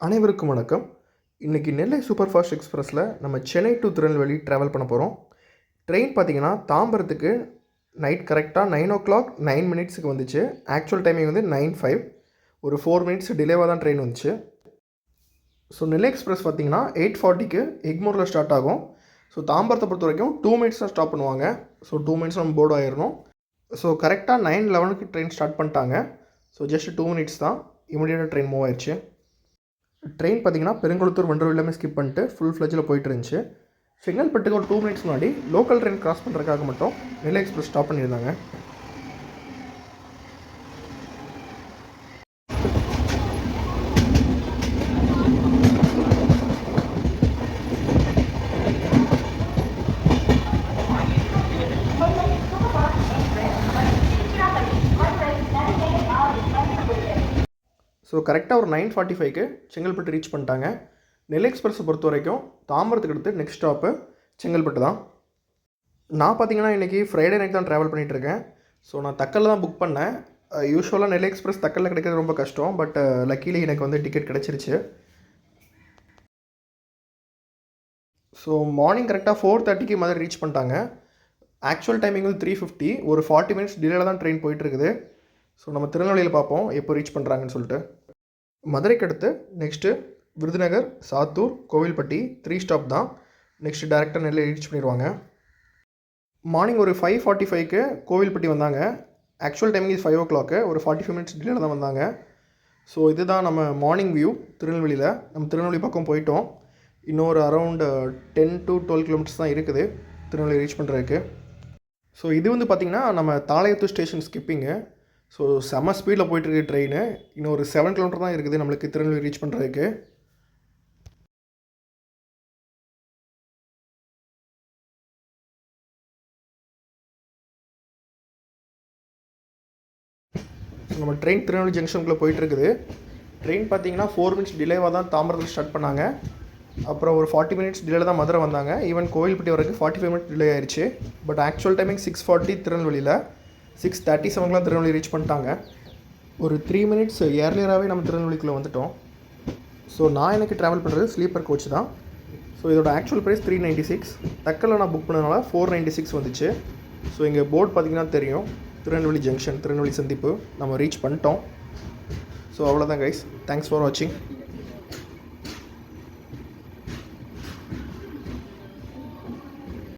அனைவருக்கும் வணக்கம். இன்றைக்கி நெல்லை சூப்பர் ஃபாஸ்ட் எக்ஸ்பிரஸில் நம்ம சென்னை டு திருநெல்வேலி ட்ராவல் பண்ண போகிறோம். ட்ரெயின் பார்த்திங்கன்னா தாம்பரத்துக்கு நைட் கரெக்டாக 9:00 9 வந்துச்சு. ஆக்சுவல் டைமிங் வந்து 9:05. ஒரு 4 மினிட்ஸ் டிலேவாக தான் ட்ரெயின் வந்துச்சு. ஸோ நெல்லை எக்ஸ்பிரஸ் பார்த்திங்கன்னா 8:40க்கு எக்மோரில் ஸ்டார்ட் ஆகும். ஸோ தாம்பரத்தை பொறுத்த வரைக்கும் 2 மினிட்ஸ் தான் ஸ்டாப் பண்ணுவாங்க. ஸோ 2 மினிட்ஸ் நம்ம போர்டு ஆயிடணும். ஸோ கரெக்டாக 9:11க்கு ட்ரெயின் ஸ்டார்ட் பண்ணிட்டாங்க. ஸோ ஜஸ்ட் 2 மினிட்ஸ் தான், இமீடியட்டாக ட்ரெயின் மூவ் ஆயிடுச்சு. ட்ரெயின் பார்த்திங்கன்னா பெருங்குளத்தூர் வண்டலூர் எல்லாமே ஸ்கிப் பண்ணிட்டு ஃபுல் ஃப்ளெஜில் போயிட்டு இருந்துச்சு. செங்கல்பட்டுக்கு ஒரு 2 மினிட்ஸ் முன்னாடி லோக்கல் ட்ரெயின் கிராஸ் பண்ணுறதுக்காக மட்டும் நெல்லை எக்ஸ்பிரஸ் ஸ்டாப் பண்ணியிருந்தாங்க. ஸோ கரெக்டாக ஒரு 9:45க்கு செங்கல்பட்டு ரீச் பண்ணிட்டாங்க. நெல்லை எக்ஸ்பிரஸை பொறுத்த வரைக்கும் தாம்பரத்துக்கு அடுத்து நெக்ஸ்ட் ஸ்டாப்பு செங்கல்பட்டு தான். நான் பார்த்தீங்கன்னா இன்றைக்கி ஃப்ரைடே நைட் தான் ட்ராவல் பண்ணிகிட்ருக்கேன். ஸோ நான் தக்கலில் தான் புக் பண்ணேன். யூஸ்வலாக நெல்லை எக்ஸ்பிரஸ் தக்கலில் கிடைக்கிறது ரொம்ப கஷ்டம். பட் லக்கீலி எனக்கு வந்து டிக்கெட் கிடச்சிருச்சு. ஸோ மார்னிங் கரெக்டாக 4:30க்கு மதுரை ரீச் பண்ணிட்டாங்க. ஆக்சுவல் டைமிங் வந்து 3:50. ஒரு 40 மினிட்ஸ் டிலேயில் தான் ட்ரெயின் போயிட்டுருக்குது. ஸோ நம்ம திருநெல்வேலியில் பார்ப்போம் எப்போ ரீச் பண்ணுறாங்கன்னு சொல்லிட்டு. மதுரைக்கு அடுத்து நெக்ஸ்ட்டு விருதுநகர், சாத்தூர், கோவில்பட்டி 3 ஸ்டாப் தான். நெக்ஸ்ட்டு டேரெக்டாக நெல்லை ரீச் பண்ணிடுவாங்க. மார்னிங் ஒரு 5:45க்கு கோவில்பட்டி வந்தாங்க. ஆக்சுவல் டைமிங் இது 5:00. ஒரு 45 மினிட்ஸ் டிலேயில் தான் வந்தாங்க. ஸோ இதுதான் நம்ம மார்னிங் வியூ திருநெல்வேலியில். நம்ம திருநெல்வேலி பக்கம் போயிட்டோம். இன்னொரு அரௌண்ட் 10 to 12 கிலோமீட்டர்ஸ் தான் இருக்குது திருநெல்வேலி ரீச் பண்ணுறதுக்கு. ஸோ இது வந்து பார்த்திங்கன்னா நம்ம தாளையத்தூர் ஸ்டேஷன் ஸ்கிப்பிங்கு. ஸோ செம்ம ஸ்பீடில் போயிட்டுருக்கு ட்ரெயின். இன்னும் ஒரு 7 கிலோமீட்டர் தான் இருக்குது நம்மளுக்கு திருநெல்வேலி ரீச் பண்ணுறதுக்கு. ஸோ நம்ம ட்ரெயின் திருநெல்வேலி ஜங்ஷனுக்குள்ளே போயிட்டுருக்குது. ட்ரெயின் பார்த்திங்கன்னா 4 மினிட்ஸ் டிலேவாக தான் தாம்பரத்தில் ஸ்டார்ட் பண்ணாங்க. அப்புறம் ஒரு 40 மினிட்ஸ் டிலேயில் தான் மதுரை வந்தாங்க. ஈவன் கோவில்பட்டி வரைக்கும் 45 மினிட்ஸ் டிலே ஆயிடுச்சு. பட் ஆக்சுவல் டைமிங் 6:40 திருநெல்வேலியில் 6:37 திருநெல்வேலி ரீச் பண்ணிட்டாங்க. ஒரு 3 மினிட்ஸ் ஏர்லியராகவே நம்ம திருநெல்வேலிக்குள்ளே வந்துட்டோம். ஸோ நான் எனக்கு ட்ராவல் பண்ணுறது ஸ்லீப்பர் கோச் தான். ஸோ இதோட ஆக்சுவல் ப்ரைஸ் 396. தக்கலில் நான் புக் பண்ணதுனால 496 வந்துச்சு. ஸோ இங்கே போர்டு பார்த்திங்கன்னா தெரியும், திருநெல்வேலி ஜங்ஷன், திருநெல்வேலி சந்திப்பு. நம்ம ரீச் பண்ணிட்டோம். ஸோ அவ்வளோதான் கைஸ். தேங்க்ஸ் ஃபார் வாட்சிங்.